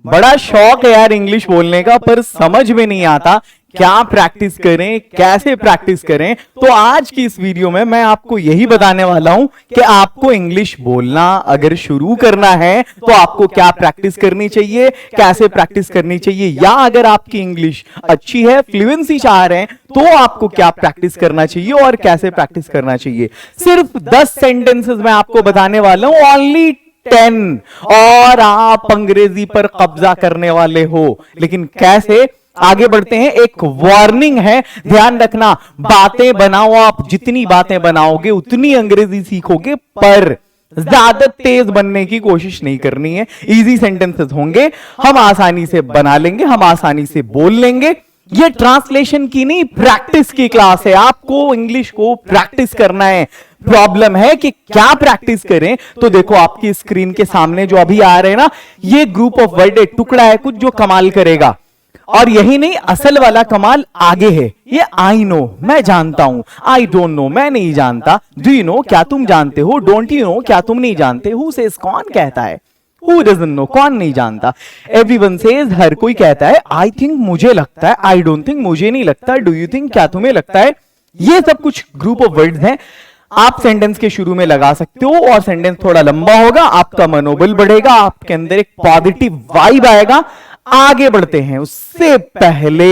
बड़ा शौक है यार इंग्लिश बोलने का, पर समझ में नहीं आता क्या प्रैक्टिस करें, कैसे प्रैक्टिस करें। तो आज की इस वीडियो में मैं आपको यही बताने वाला हूं कि आपको इंग्लिश बोलना अगर शुरू करना है तो आपको क्या प्रैक्टिस करनी चाहिए, कैसे प्रैक्टिस करनी चाहिए, या अगर आपकी इंग्लिश अच्छी है, फ्लुएंसी चाह रहे हैं, तो आपको क्या प्रैक्टिस करना चाहिए और कैसे प्रैक्टिस करना चाहिए। सिर्फ 10 सेंटेंसेस मैं आपको बताने वाला हूं, ओनली 10, और आप अंग्रेजी पर कब्जा करने वाले हो। लेकिन कैसे, आगे बढ़ते हैं। एक वार्निंग है, ध्यान रखना, बातें बनाओ, आप जितनी बातें बनाओगे उतनी अंग्रेजी सीखोगे, पर ज्यादा तेज बनने की कोशिश नहीं करनी है। इजी सेंटेंसेस होंगे, हम आसानी से बना लेंगे, हम आसानी से बोल लेंगे। ये ट्रांसलेशन की नहीं, प्रैक्टिस की क्लास है। आपको इंग्लिश को प्रैक्टिस करना है। प्रॉब्लम है कि क्या प्रैक्टिस करें, तो देखो आपकी स्क्रीन के सामने जो अभी आ रहे हैं ना, ये ग्रुप ऑफ वर्ड, टुकड़ा है कुछ जो कमाल करेगा। और यही नहीं, असल वाला कमाल आगे है। ये आई नो, मैं जानता हूं, आई डोंट नो, मैं नहीं जानता, डू यू नो, क्या तुम जानते हो, डोंट यू नो, क्या तुम नहीं जानते, हु सेज, कौन कहता है, हु डजंट नो, कौन नहीं जानता, एवरीवन सेज, हर कोई कहता है, आई थिंक, मुझे लगता है, आई डोंट थिंक, मुझे नहीं लगता, डू यू थिंक, क्या तुम्हें लगता है। ये सब कुछ ग्रुप ऑफ वर्ड्स हैं, आप सेंटेंस के शुरू में लगा सकते हो और सेंटेंस थोड़ा लंबा होगा, आपका मनोबल बढ़ेगा, आपके अंदर एक पॉजिटिव वाइब आएगा। आगे बढ़ते हैं। उससे पहले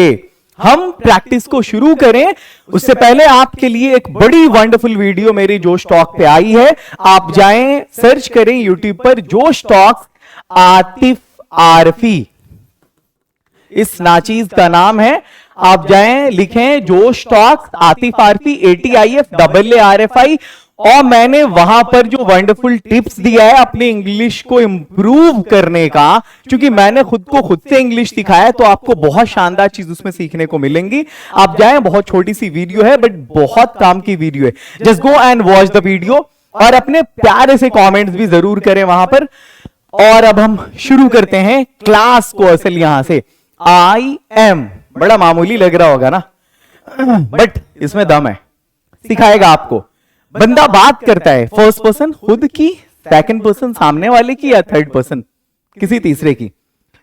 हम प्रैक्टिस को शुरू करें, उससे पहले आपके लिए एक बड़ी वंडरफुल वीडियो मेरी जोश टॉक पे आई है। आप जाएं, सर्च करें यूट्यूब पर जोश टॉक्स आतिफ आरफी, इस नाचीज का नाम है। आप जाएं, लिखें जोश टॉक्स आतिफ आरफी, ATIFAARFI, और मैंने वहां पर जो वंडरफुल टिप्स दिया है अपनी इंग्लिश को इंप्रूव करने का, क्योंकि मैंने खुद से इंग्लिश सिखाया है, तो आपको बहुत शानदार चीज उसमें सीखने को मिलेंगी। आप जाएं, बहुत छोटी सी वीडियो है बट बहुत काम की वीडियो है। Just go and watch the video, और अपने प्यारे से कमेंट्स भी जरूर करें वहां पर। और अब हम शुरू करते हैं क्लास को। असल यहां से आई एम बड़ा मामूली लग रहा होगा ना, बट इसमें दम है, सिखाएगा आपको। बंदा बात करता है फर्स्ट पर्सन खुद की, सेकंड पर्सन सामने वाले की, या थर्ड पर्सन किसी तीसरे की।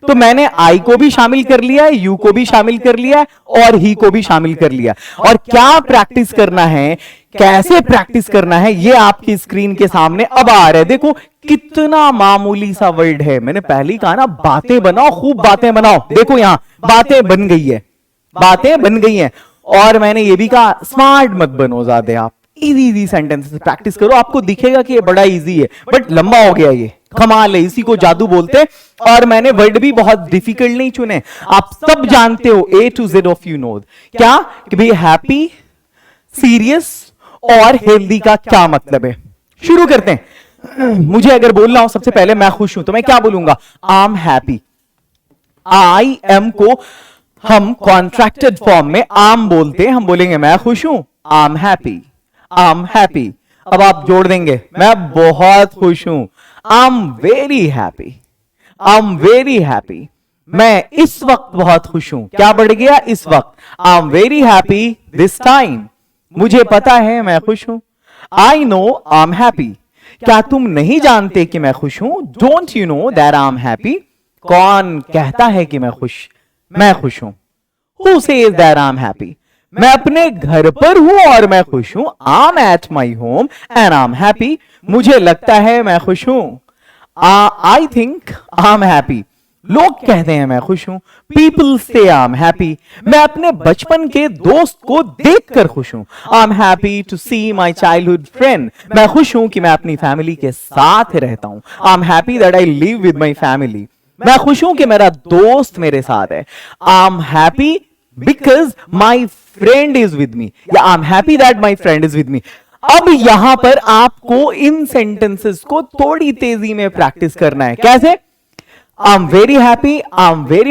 तो मैंने आई को भी शामिल कर लिया है, यू को भी शामिल कर लिया है, और ही को भी शामिल कर लिया। और क्या प्रैक्टिस करना है, कैसे प्रैक्टिस करना है, ये आपकी स्क्रीन के सामने अब आ रहा है। देखो कितना मामूली सा वर्ड है। मैंने पहले ही कहा ना, बातें बनाओ, खूब बातें बनाओ। देखो यहां बातें बन गई है, बातें बन गई हैं। और मैंने ये भी कहा, स्मार्ट मत बनो ज्यादा, आप इजी सेंटेंसेस प्रैक्टिस करो। आपको दिखेगा कि ये बड़ा इजी है, बट लंबा हो गया, ये कमाल है, इसी को जादू बोलते हैं। और मैंने वर्ड भी बहुत डिफिकल्ट नहीं चुने, आप सब जानते हो, A to Z of you know. क्या कि भाई हैप्पी, सीरियस और हेल्दी का क्या मतलब है। शुरू करते हैं। मुझे अगर बोलना हो सबसे पहले मैं खुश हूं, तो मैं क्या बोलूंगा, आई एम हैप्पी। आई एम को हम कॉन्ट्रैक्टेड फॉर्म में आम बोलते हैं, हम बोलेंगे मैं खुश हूं, I am happy, I am happy. अब आप जोड़ देंगे, मैं बहुत खुश हूं, I am very happy, I am very happy. मैं इस वक्त बहुत खुश हूं, क्या बढ़ गया, इस वक्त, I am very happy this time. मुझे पता है मैं खुश हूं, I know I am happy. क्या तुम नहीं जानते कि मैं खुश हूं, don't you know that I am happy. कौन कहता है कि मैं खुश हूं, who says that I am happy. मैं अपने घर पर हूं और मैं खुश हूं, I M at my home and I am happy. मुझे लगता है मैं खुश हूं, I think I am happy. लोग कहते हैं मैं खुश हूं, पीपल से आई एम हैप्पी। मैं अपने बचपन के दोस्त को देखकर खुश हूं, I am happy to see my childhood friend. मैं खुश हूं कि मैं अपनी फैमिली के साथ रहता हूं, I am happy that I live with my family. मैं खुश हूं कि मेरा दोस्त मेरे साथ है, I am happy because my friend is with me, या I am happy that my friend is with me. अब यहां पर आपको इन सेंटेंसेस को थोड़ी तेजी में प्रैक्टिस करना है। कैसे, I am very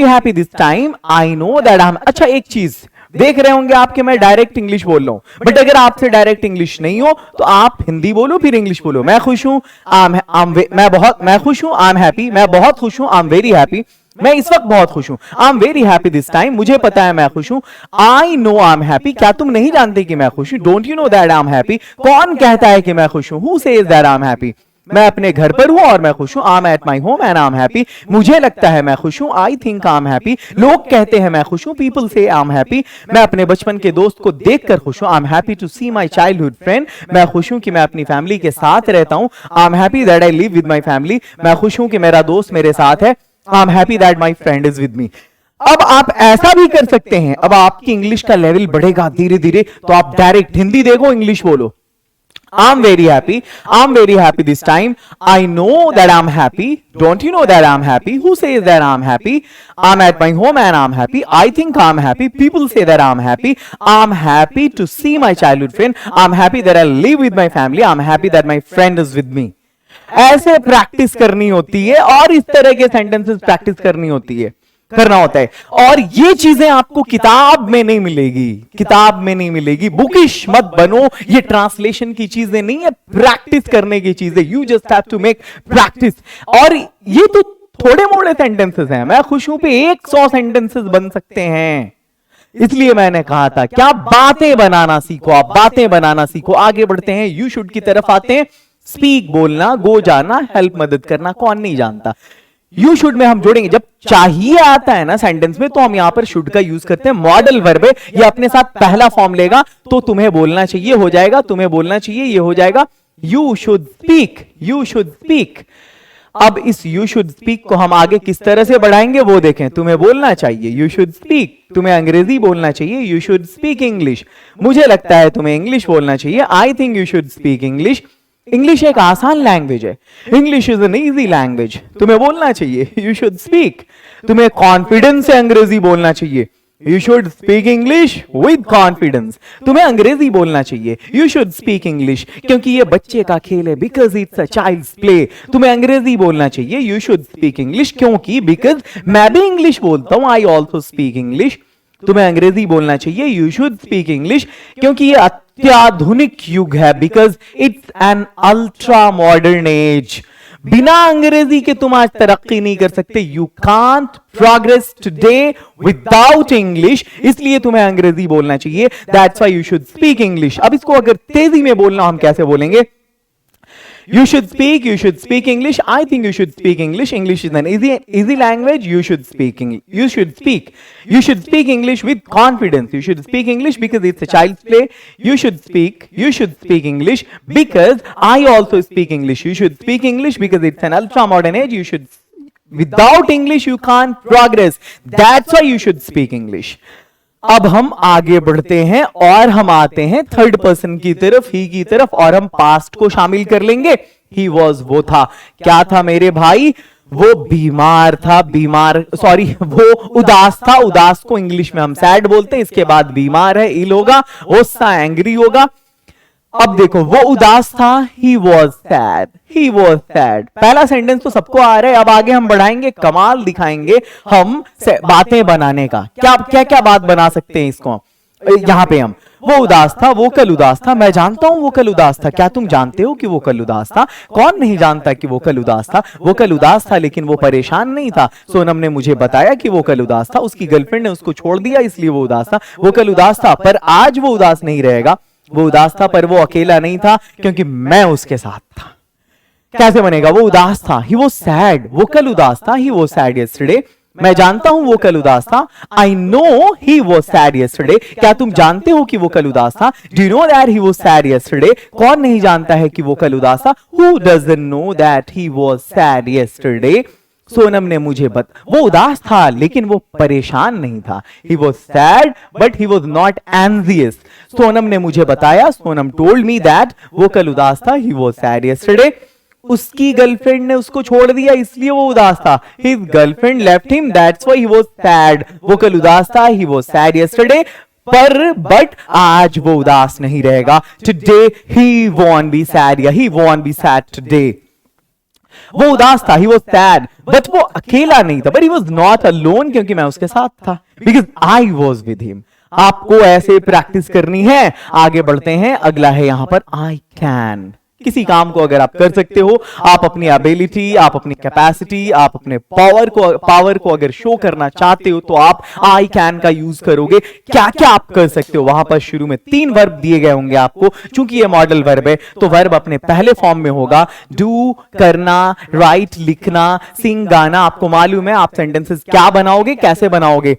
happy this time, I know that I am. अच्छा, एक चीज देख रहे होंगे आपके, मैं डायरेक्ट इंग्लिश बोल रहा हूं, बट अगर आपसे डायरेक्ट इंग्लिश नहीं हो तो आप हिंदी बोलो फिर इंग्लिश बोलो। मैं खुश हूं, मैं खुश हूं, आई एम हैप्पी। मैं बहुत खुश हूं, आई एम वेरी हैप्पी। मैं इस वक्त बहुत खुश हूं, I am very happy this time. मुझे पता है मैं खुश हूं, I know I am happy. क्या तुम नहीं जानते कि मैं खुश हूं, don't you know that I am happy. कौन कहता है कि मैं खुश हूं, who says that I am happy. मैं अपने घर पर हूं और मैं खुश हूं। I M at my home and I am happy. मुझे लगता है मैं खुश हूं। I think I am happy. लोग कहते हैं मैं खुश हूं। पीपल से आई एम हैप्पी। मैं अपने बचपन के दोस्त को देखकर खुश हूं। I am happy to see my childhood friend. मैं खुश हूं कि मैं अपनी फैमिली के साथ रहता हूं। I am happy that I live with my family. मैं खुश हूं कि मेरा दोस्त मेरे साथ है। I am happy that my friend is with me. अब आप ऐसा भी कर सकते हैं, अब आपकी इंग्लिश का लेवल बढ़ेगा धीरे धीरे, तो आप डायरेक्ट हिंदी देखो, इंग्लिश बोलो। I'm very happy. I'm very happy this time. I know that I'm happy. Don't you know that I'm happy? Who says that I'm happy? I'm at my home and I'm happy. I think I'm happy. People say that I'm happy. I'm happy to see my childhood friend. I'm happy that I live with my family. I'm happy that my friend is with me. ऐसे practice करनी होती है और इस तरह के sentences practice करनी होती है, करना होता है। और ये चीजें आपको किताब में नहीं मिलेगी, किताब में नहीं मिलेगी। बुकिश मत बनो, ये ट्रांसलेशन की चीजें नहीं है, प्रैक्टिस करने की चीजें। You just have to make practice. और ये तो थोड़े मोड़े सेंटेंसेस हैं, मैं खुश हूं पे 100 सेंटेंसेस बन सकते हैं। इसलिए मैंने कहा था क्या बातें बनाना सीखो, आप बातें बनाना सीखो। आगे बढ़ते हैं, यू शुड की तरफ आते हैं। स्पीक बोलना, गो जाना, हेल्प मदद करना, कौन नहीं जानता। यू शुड में हम जोड़ेंगे, जब चाहिए आता है ना सेंटेंस में, तो हम यहां पर शुड का यूज करते हैं। मॉडल वर्ब है, ये अपने साथ पहला फॉर्म लेगा, तो तुम्हें बोलना चाहिए हो जाएगा, तुम्हें बोलना चाहिए ये हो जाएगा। You should speak, you should speak. अब इस यू शुड स्पीक को हम आगे किस तरह से बढ़ाएंगे वो देखें। तुम्हें बोलना चाहिए, यू शुड स्पीक। तुम्हें अंग्रेजी बोलना चाहिए, यू शुड स्पीक इंग्लिश। मुझे लगता है तुम्हें इंग्लिश बोलना चाहिए, I think you should speak English. English एक आसान लैंग्वेज है, English is an easy language. तुम्हें बोलना चाहिए, यू शुड स्पीक। तुम्हें कॉन्फिडेंस से अंग्रेजी बोलना चाहिए, you should speak English with confidence. तुम्हें अंग्रेजी बोलना चाहिए, यू शुड स्पीक इंग्लिश, क्योंकि ये बच्चे का खेल है, because it's a child's play. तुम्हें अंग्रेजी बोलना चाहिए, यू शुड स्पीक इंग्लिश, क्योंकि बिकॉज मैं भी इंग्लिश बोलता हूं, आई ऑल्सो स्पीक इंग्लिश। तुम्हें अंग्रेजी बोलना चाहिए, यू शुड स्पीक इंग्लिश, क्योंकि ये अत्याधुनिक युग है, because it's an ultra modern age. बिना अंग्रेजी के तुम आज तरक्की नहीं कर सकते। You can't progress today without English, इसलिए तुम्हें अंग्रेजी बोलना चाहिए। That's why you should speak English. अब इसको अगर तेजी में बोलना हम कैसे बोलेंगे? You should speak English. I think you should speak English. English is an easy language. You should speak English. You should speak English with confidence. You should speak English because it's a child's play. You should speak English because I also speak English. You should speak English because it's an ultra modern age. Without English you can't progress. That's why you should speak English. अब हम आगे बढ़ते हैं और हम आते हैं third person की तरफ, ही की तरफ, और हम पास्ट को शामिल कर लेंगे। ही वॉज, वो था। क्या था मेरे भाई? वो बीमार था, वो उदास था। उदास को इंग्लिश में हम सैड बोलते हैं। इसके बाद बीमार है, इल होगा, गुस्सा एंग्री होगा। अब देखो, वो उदास था, he was sad, he was sad. पहला सेंटेंस तो सबको आ रहा है। अब आगे हम बढ़ाएंगे, कमाल दिखाएंगे हम बातें बनाने का। क्या क्या बात बना सकते हैं इसको यहां पे हम। वो उदास था, वो कल उदास था। मैं जानता हूं वो कल उदास था। क्या तुम जानते हो कि वो कल उदास था? कौन नहीं जानता कि वो कल उदास था? वो कल उदास था, लेकिन वो परेशान नहीं था। सोनम ने मुझे बताया कि वो कल उदास था, उसकी गर्लफ्रेंड ने उसको छोड़ दिया इसलिए वो उदास था। वो कल उदास था, पर आज वो उदास नहीं रहेगा। वो उदास था, पर वो अकेला नहीं था, क्योंकि मैं उसके साथ था। कैसे बनेगा? वो उदास था, ही वॉज सैड। वो कल उदास था, ही वॉज सैड यस्टरडे। मैं जानता हूं वो कल उदास था, I know he was sad yesterday. क्या तुम जानते हो कि वो कल उदास था? Do you know that he was sad yesterday? कौन नहीं जानता है कि वो कल उदास था? Who doesn't know that he was sad yesterday? Sonam ने मुझे वो उदास था, लेकिन वो परेशान नहीं था। He was sad, but he was not anxious. Sonam ने मुझे बताया, सोनम told me that वो कल उदास था, he was sad yesterday. उसकी गर्लफ्रेंड ने उसको छोड़ दिया, इसलिए वो उदास था। His girlfriend left him, that's why he was sad. वो कल उदास था, he was sad yesterday. But आज वो उदास नहीं रहेगा। Today he won't be sad, he won't be sad today. वो उदास था, he was sad, but वो अकेला नहीं था, but he was not alone, क्योंकि मैं उसके साथ था, because I was with him. आपको ऐसे प्रैक्टिस करनी है। आगे बढ़ते हैं, अगला है यहां पर I can। किसी काम को अगर आप कर सकते हो, आप अपनी एबिलिटी, आप अपनी कैपेसिटी, आप अपने पावर को अगर शो करना चाहते हो तो आप आई कैन का यूज करोगे। क्या क्या आप कर सकते हो, वहां पर शुरू में 3 वर्ब दिए गए होंगे आपको। चूंकि ये मॉडल वर्ब है तो वर्ब अपने पहले फॉर्म में होगा, डू करना, राइट लिखना, सिंग गाना। आपको मालूम है आप सेंटेंसेस क्या बनाओगे, कैसे बनाओगे।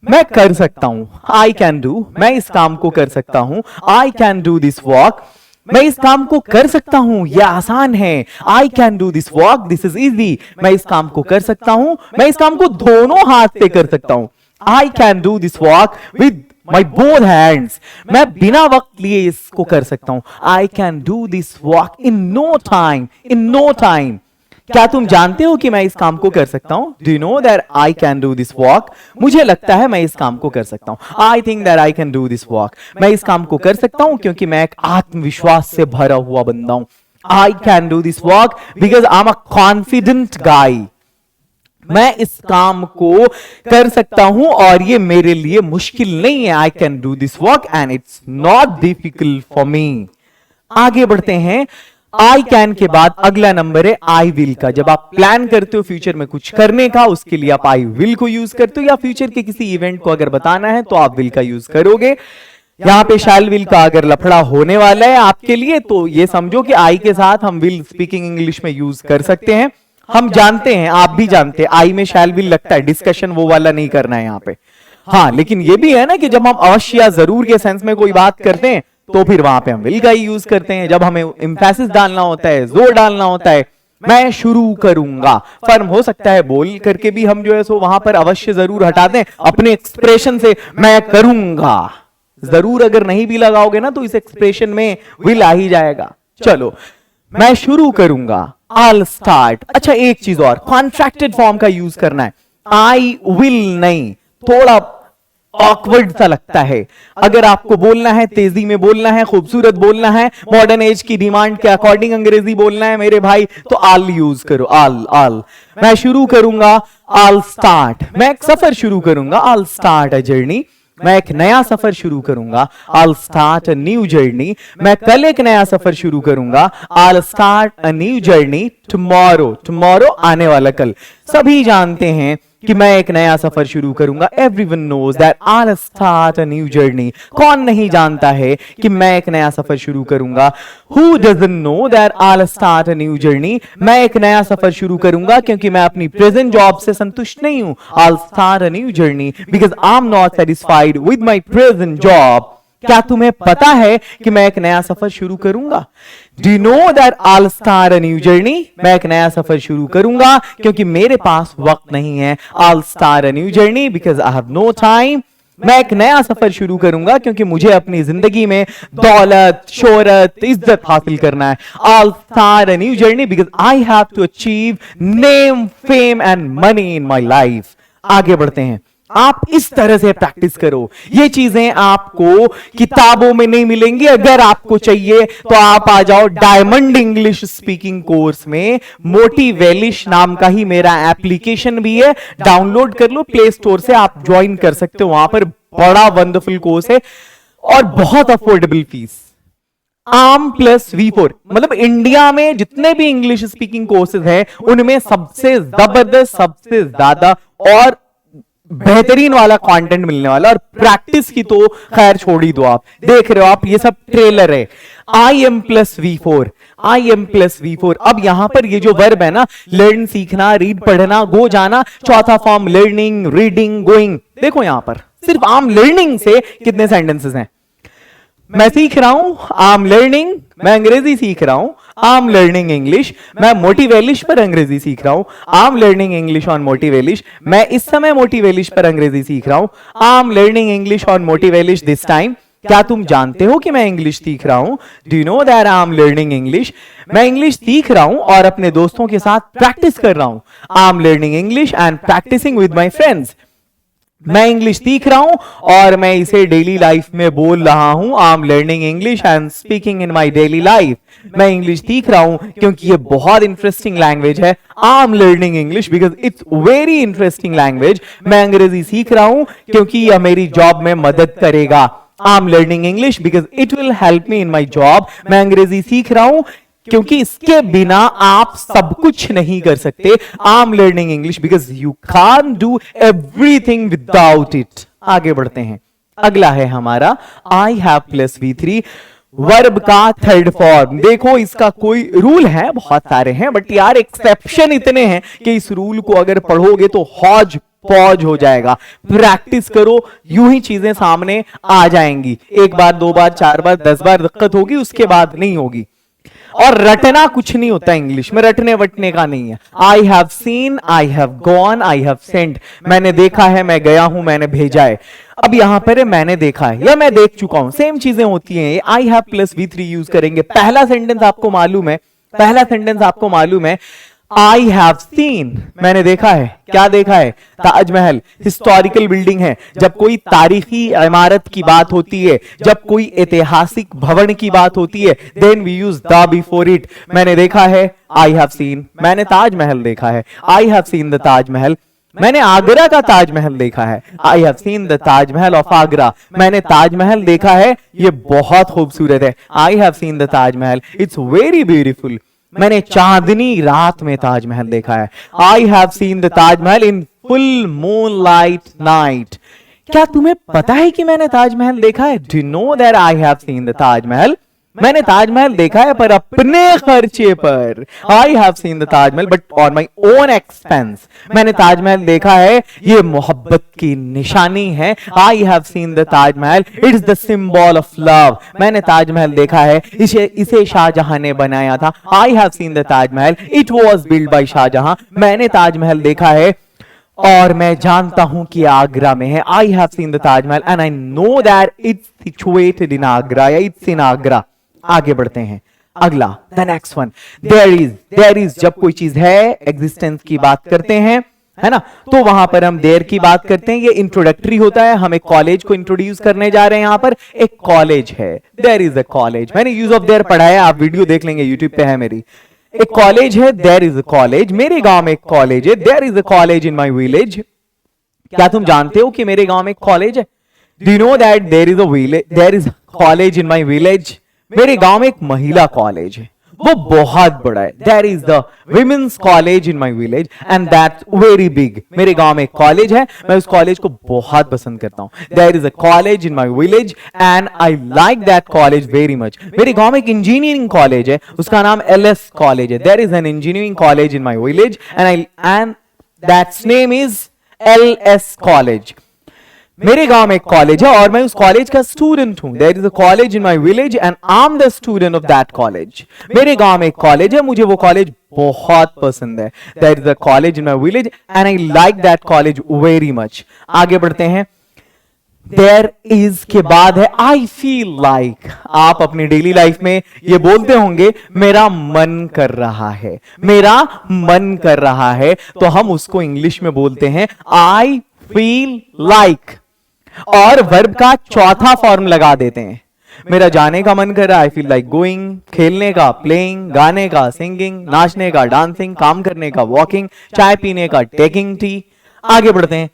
मैं कर सकता हूं, आई कैन डू, मैं इस काम को कर सकता हूं, I can do this walk, मैं इस काम को कर सकता हूं, यह आसान है, आई can do this walk, this is easy, मैं इस काम को कर सकता हूं, मैं इस काम को दोनों हाथ से कर सकता हूं, I can do this walk with my both hands, मैं बिना वक्त लिए इसको कर सकता हूं, I can do this walk in no time, in no time. क्या तुम जानते हो कि मैं इस काम को कर सकता हूं? Do you know that I can do this walk? मुझे लगता है मैं इस काम को कर सकता हूं। I think that I can do this walk, मैं इस काम को कर सकता हूं क्योंकि मैं एक आत्मविश्वास से भरा हुआ बंदा हूं। I can do this walk because I am a confident गाय, मैं इस काम को कर सकता हूं और ये मेरे लिए मुश्किल नहीं है। आई can do this walk and it's not difficult for me. आगे बढ़ते हैं। आई कैन के बाद अगला नंबर है आई विल का। जब आप प्लान करते हो फ्यूचर में कुछ करने का, उसके लिए आप आई विल को यूज करते हो, या फ्यूचर के किसी इवेंट को अगर बताना है तो आप विल का यूज करोगे। यहां पे शैल विल का अगर लफड़ा होने वाला है आपके लिए तो ये समझो कि आई के साथ हम विल स्पीकिंग इंग्लिश में यूज कर सकते हैं। हम जानते हैं, आप भी जानते हैं, आई में शैल विल लगता है, डिस्कशन वो वाला नहीं करना है यहां पे। हाँ, लेकिन ये भी है ना कि जब हम अवश्य या जरूर के सेंस में कोई बात करते हैं तो फिर वहां पे हम विल का ही यूज करते हैं। जब हमें एम्फेसिस डालना होता है, जोर डालना होता है, मैं शुरू करूंगा, फर्म हो सकता है बोल करके भी हम जो है सो वहां पर अवश्य जरूर हटा दें अपने एक्सप्रेशन से, मैं करूंगा। जरूर अगर नहीं भी लगाओगे ना तो इस एक्सप्रेशन में विल आ ही जाएगा। चलो, मैं शुरू करूंगा, I'll start। अच्छा, एक चीज और, कॉन्ट्रैक्टेड फॉर्म का यूज करना है। आई विल नहीं, थोड़ा ऑकवर्ड सा लगता है। अगर आपको बोलना है, तेजी में बोलना है, खूबसूरत बोलना है, मॉडर्न एज की डिमांड के अकॉर्डिंग अंग्रेजी बोलना है मेरे भाई, तो आल यूज करो। आल मैं शुरू करूंगा, I'll start। मैं एक सफर शुरू करूंगा, I'll start a journey। मैं एक नया सफर शुरू करूंगा, I'll start a new journey। मैं कल एक नया सफर शुरू करूंगा, I'll start a new journey tomorrow आने वाला कल। सभी जानते हैं कि मैं एक नया सफर शुरू करूंगा। Everyone knows that I'll start a new journey। कौन नहीं जानता है कि मैं एक नया सफर शुरू करूंगा? Who doesn't know that I'll start a new journey? मैं एक नया सफर शुरू करूंगा क्योंकि मैं अपनी प्रेजेंट जॉब से संतुष्ट नहीं हूं। I'll start a new journey because I'm not satisfied with my present job। क्या तुम्हें पता है कि मैं एक नया सफर शुरू करूंगा? Do you know that I'll start a new journey? मैं एक नया सफर शुरू करूंगा क्योंकि मेरे पास वक्त नहीं है। I'll start a new journey because I have no time। मैं एक नया सफर शुरू करूंगा क्योंकि मुझे अपनी जिंदगी में दौलत, शोहरत, इज्जत हासिल करना है। I'll start a new journey because I have to achieve name, fame and money in my life। आगे बढ़ते हैं। आप इस तरह से प्रैक्टिस करो। ये चीजें आपको किताबों में नहीं मिलेंगी। अगर आपको चाहिए तो आप आ जाओ डायमंड इंग्लिश स्पीकिंग कोर्स में। मोटिवेलिश नाम का ही मेरा एप्लीकेशन भी है, डाउनलोड कर लो प्ले स्टोर से, आप ज्वाइन कर सकते हो। वहां पर बड़ा वंडरफुल कोर्स है और बहुत affordable fees. Arm plus V4, मतलब इंडिया में जितने भी इंग्लिश स्पीकिंग कोर्सेज हैं उनमें सबसे जबरदस्त, सबसे ज्यादा और बेहतरीन वाला कंटेंट मिलने वाला। और प्रैक्टिस की तो खैर छोड़ ही दो, आप देख रहे हो, आप ये सब ट्रेलर है। IM plus V4, IM plus V4। अब यहां पर ये जो वर्ब है ना, लर्न सीखना, रीड पढ़ना, गो जाना, चौथा फॉर्म लर्निंग, रीडिंग, गोइंग। देखो यहां पर सिर्फ आम लर्निंग से कितने सेंटेंसेस हैं। मैं सीख रहा हूं, आम लर्निंग, मैं अंग्रेजी सीख रहा हूं, आम लर्निंग इंग्लिश। मैं मोटिवेलिश पर अंग्रेजी सीख रहा हूं, आम लर्निंग इंग्लिश ऑन मोटिवेलिश। मैं इस समय मोटिवेलिश पर अंग्रेजी सीख रहा हूं, आम लर्निंग इंग्लिश ऑन मोटिवेलिश दिस टाइम। क्या तुम जानते हो कि मैं इंग्लिश सीख रहा हूं? Do you know that I am learning English? मैं इंग्लिश सीख रहा हूं और अपने दोस्तों के साथ प्रैक्टिस कर रहा हूं। I am learning English and practising with my friends. मैं इंग्लिश सीख रहा हूं और मैं इसे डेली लाइफ में बोल रहा हूं। I am learning English and speaking in my daily life. मैं इंग्लिश सीख रहा हूं क्योंकि ये बहुत इंटरेस्टिंग लैंग्वेज है। I am learning English because it's very interesting language. मैं अंग्रेजी सीख रहा हूं क्योंकि यह मेरी जॉब में मदद करेगा। आई am learning English because it will help me in my job. मैं अंग्रेजी सीख रहा हूं क्योंकि इसके बिना आप सब कुछ नहीं कर सकते। आई am learning English because you can't do everything without it. आगे बढ़ते हैं, अगला है हमारा I have plus V3 verb का थर्ड फॉर्म। देखो इसका कोई रूल है, बहुत सारे हैं, बट यार एक्सेप्शन इतने हैं कि इस रूल को अगर पढ़ोगे तो हौज पौज हो जाएगा। प्रैक्टिस करो, यूं ही चीजें सामने आ जाएंगी। एक बार, दो बार, चार बार, 10 बार दिक्कत होगी, उसके बाद नहीं होगी। और रटना कुछ नहीं होता इंग्लिश में, रटने वटने का नहीं है। I have scene, I have gone, I have sent. मैंने देखा है, मैं गया हूं, मैंने भेजा है। अब यहां पर है मैंने देखा है या मैं देख चुका हूं, सेम चीजें होती हैं। I have plus V3 use करेंगे। पहला सेंटेंस आपको मालूम है, पहला सेंटेंस आपको मालूम है आई हैव सीन, मैंने देखा है। क्या देखा है? ताजमहल हिस्टोरिकल बिल्डिंग है। जब कोई तारीखी इमारत की बात होती है, जब कोई ऐतिहासिक भवन की बात होती है, then we use the before it. मैंने देखा है, आई हैव सीन, मैंने ताजमहल देखा है। I have seen the Taj Mahal, मैंने आगरा का ताजमहल देखा है। I have seen the Taj Mahal of Agra, मैंने ताजमहल देखा है, ये बहुत खूबसूरत है। I have seen the Taj Mahal, it's very beautiful. मैंने चांदनी रात में ताजमहल देखा है। I have seen the Taj Mahal in full moonlight night. क्या तुम्हें पता है कि मैंने ताजमहल देखा है? Do you know that I have seen the Taj Mahal? मैंने ताजमहल देखा है पर अपने खर्चे पर। I have seen the Taj Mahal but on my own expense. मैंने ताजमहल देखा है, ये मोहब्बत की निशानी है। I have seen the Taj Mahal, it's the symbol of love. मैंने ताजमहल देखा है, इसे शाहजहां ने बनाया था। I have seen the Taj Mahal, it was build by Shah Jahan. मैंने ताजमहल देखा है और मैं जानता हूं कि आगरा में है। I have seen the Taj Mahal and I know that it's situated in Agra या इट्स इन आगरा। आगे बढ़ते हैं, अगला the next one, there is. जब कोई चीज है, एग्जिस्टेंस की बात करते हैं, है ना, तो वहां पर हम देयर की बात करते हैं। ये इंट्रोडक्टरी होता है, हम एक कॉलेज को इंट्रोड्यूस करने जा रहे हैं। यहां पर एक कॉलेज है, देयर इज अ कॉलेज। मैंने यूज ऑफ देयर पढ़ाया, आप वीडियो देख लेंगे, यूट्यूब पे है मेरी। एक कॉलेज है, देयर इज अ कॉलेज। मेरे गांव में एक कॉलेज है, there is a college in my village. क्या तुम जानते हो कि मेरे गांव में एक कॉलेज है? Do you know that there is a village, there is college in my village? मेरे गांव में एक महिला कॉलेज है, वो बहुत बड़ा है। There is the women's college in my village and that's very big. मेरे गांव में एक कॉलेज है, मैं उस कॉलेज को बहुत पसंद करता हूं। There is a college in my village and I like that college very much. मेरे गांव में एक इंजीनियरिंग कॉलेज है, उसका नाम LS कॉलेज है। There is an engineering college in my village and that's name is LS college. मेरे गांव में एक कॉलेज है और मैं उस कॉलेज का स्टूडेंट हूं। There is a college in my village and I am the student of that college. मेरे गांव में एक कॉलेज है, मुझे वो कॉलेज बहुत पसंद है। There is a college in my village and I like that college very much. आगे बढ़ते हैं, देयर इज के बाद है आई फील लाइक। आप अपनी डेली लाइफ में ये बोलते होंगे, मेरा मन कर रहा है, मेरा मन कर रहा है, तो हम उसको इंग्लिश में बोलते हैं आई फील लाइक। और वर्ब का चौथा फॉर्म लगा देते हैं। मेरा जाने का मन कर रहा है, आई फील लाइक गोइंग। खेलने का प्लेइंग, गाने का सिंगिंग, नाचने का डांसिंग, काम करने का वॉकिंग, चाय पीने का टेकिंग टी। आगे बढ़ते हैं,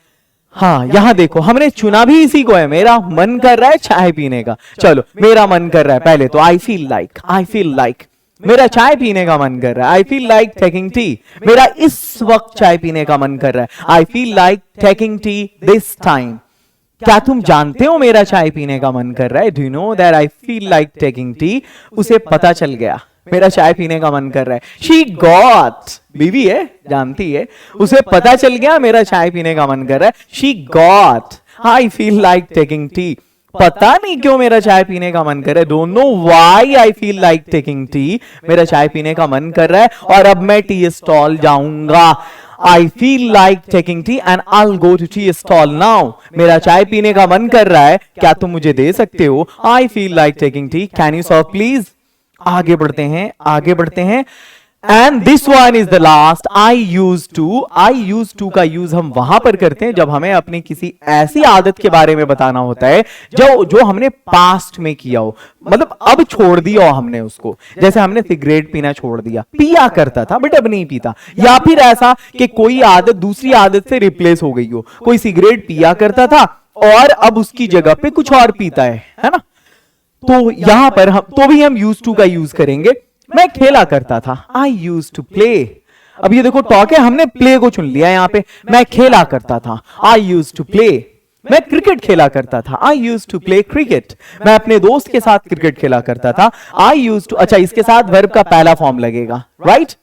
हाँ यहां देखो हमने चुना भी इसी को है, मेरा मन कर रहा है चाय पीने का। चलो मेरा मन कर रहा है, पहले तो I feel like, I feel like मेरा चाय पीने का मन कर रहा है। I feel like taking tea, मेरा इस वक्त चाय पीने का मन कर रहा है। I feel like taking tea this time. क्या तुम जानते हो मेरा चाय पीने का मन कर रहा है? Do you know that I feel like taking tea? उसे पता चल गया मेरा चाय पीने का मन कर रहा है। शी गॉट, बीवी है, जानती है, उसे पता चल गया मेरा चाय पीने का मन कर रहा है। She got I feel like taking tea. पता नहीं क्यों मेरा चाय पीने का मन कर रहा है, don't know why I feel like taking tea. मेरा चाय पीने का मन कर रहा है और अब मैं टी स्टॉल जाऊंगा। I feel like taking tea and I'll go to tea stall now. मेरा चाय पीने का मन कर रहा है, क्या तुम मुझे दे सकते हो? I feel like taking tea. Can you serve please? आगे बढ़ते हैं, आगे बढ़ते हैं। And this one is the last. I used to. I used to का यूज हम वहां पर करते हैं जब हमें अपनी किसी ऐसी आदत के बारे में बताना होता है जो हमने पास्ट में किया हो, मतलब अब छोड़ दिया हो हमने उसको। जैसे हमने सिगरेट पीना छोड़ दिया, पिया करता था बट अब नहीं पीता। या फिर ऐसा कि कोई आदत दूसरी आदत से रिप्लेस हो गई हो, कोई सिगरेट पिया करता था और अब उसकी जगह पे कुछ और पीता है ना। तो यहां पर हम तो भी हम यूज टू का यूज करेंगे। मैं खेला करता था। I use to play. अब ये देखो टॉक है, हमने प्ले को चुन लिया यहां पे। मैं खेला करता था, आई यूज टू प्ले। मैं क्रिकेट खेला करता था, I use to play cricket. मैं अपने दोस्त के साथ क्रिकेट खेला करता था, आई यूज टू। अच्छा, इसके साथ वर्ब का पहला फॉर्म लगेगा, right.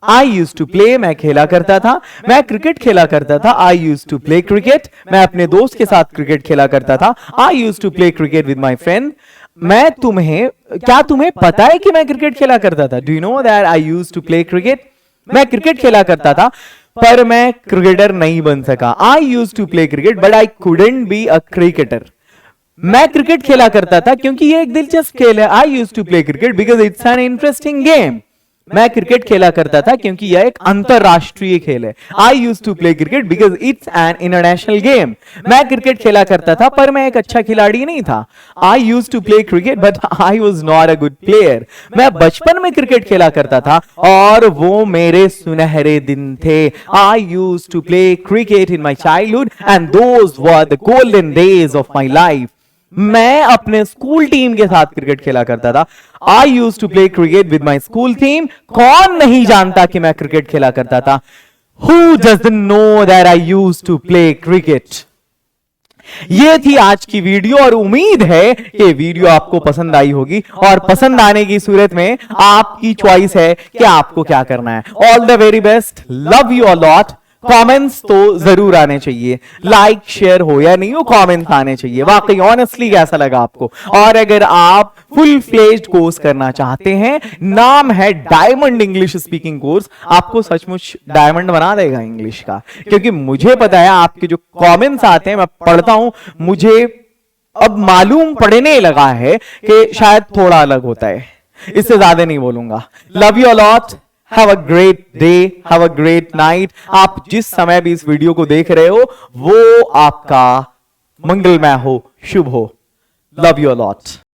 I use to play, मैं खेला करता था। मैं क्रिकेट खेला करता था, I use to play cricket. मैं अपने दोस्त के साथ क्रिकेट खेला करता था, I use to play cricket with my friend. क्या तुम्हें पता है कि मैं क्रिकेट खेला करता था? Do you know that I use to play cricket? मैं क्रिकेट खेला करता था पर मैं क्रिकेटर नहीं बन सका। I use to play cricket but I couldn't be a cricketer. मैं क्रिकेट खेला करता था क्योंकि ये एक दिलचस्प खेल है। I use to play cricket because it's an interesting game. मैं क्रिकेट खेला करता था क्योंकि यह एक अंतरराष्ट्रीय खेल है। I use to play cricket because it's an international game. मैं क्रिकेट खेला करता था पर मैं एक अच्छा खिलाड़ी नहीं था। I use to play cricket but I was not a good player. मैं बचपन में क्रिकेट खेला करता था और वो मेरे सुनहरे दिन थे। I use to play cricket in my childhood and those were the golden days of my life. मैं अपने स्कूल टीम के साथ क्रिकेट खेला करता था। I use to play cricket with my school team. कौन नहीं जानता कि मैं क्रिकेट खेला करता था? Who doesn't know that I used to play cricket? ये थी आज की वीडियो और उम्मीद है कि वीडियो आपको पसंद आई होगी। और पसंद आने की सूरत में आपकी चॉइस है कि आपको क्या करना है। All the very best, love you a lot. Comments तो जरूर आने चाहिए, लाइक शेयर हो या नहीं हो, कमेंट्स आने चाहिए। वाकई ऑनेस्टली कैसा लगा आपको? और अगर आप फुल फ्लेज्ड कोर्स करना चाहते हैं, नाम है डायमंड इंग्लिश स्पीकिंग कोर्स। आपको सचमुच डायमंड बना देगा इंग्लिश का, क्योंकि मुझे पता है आपके जो कमेंट्स आते हैं मैं पढ़ता हूं, मुझे अब मालूम पड़ने लगा है कि शायद थोड़ा अलग होता है। इससे ज्यादा नहीं बोलूंगा। Love you a lot. Have a great day, have a great night। आप जिस समय भी इस वीडियो को देख रहे हो वो आपका मंगलमय हो, शुभ हो। Love you a lot।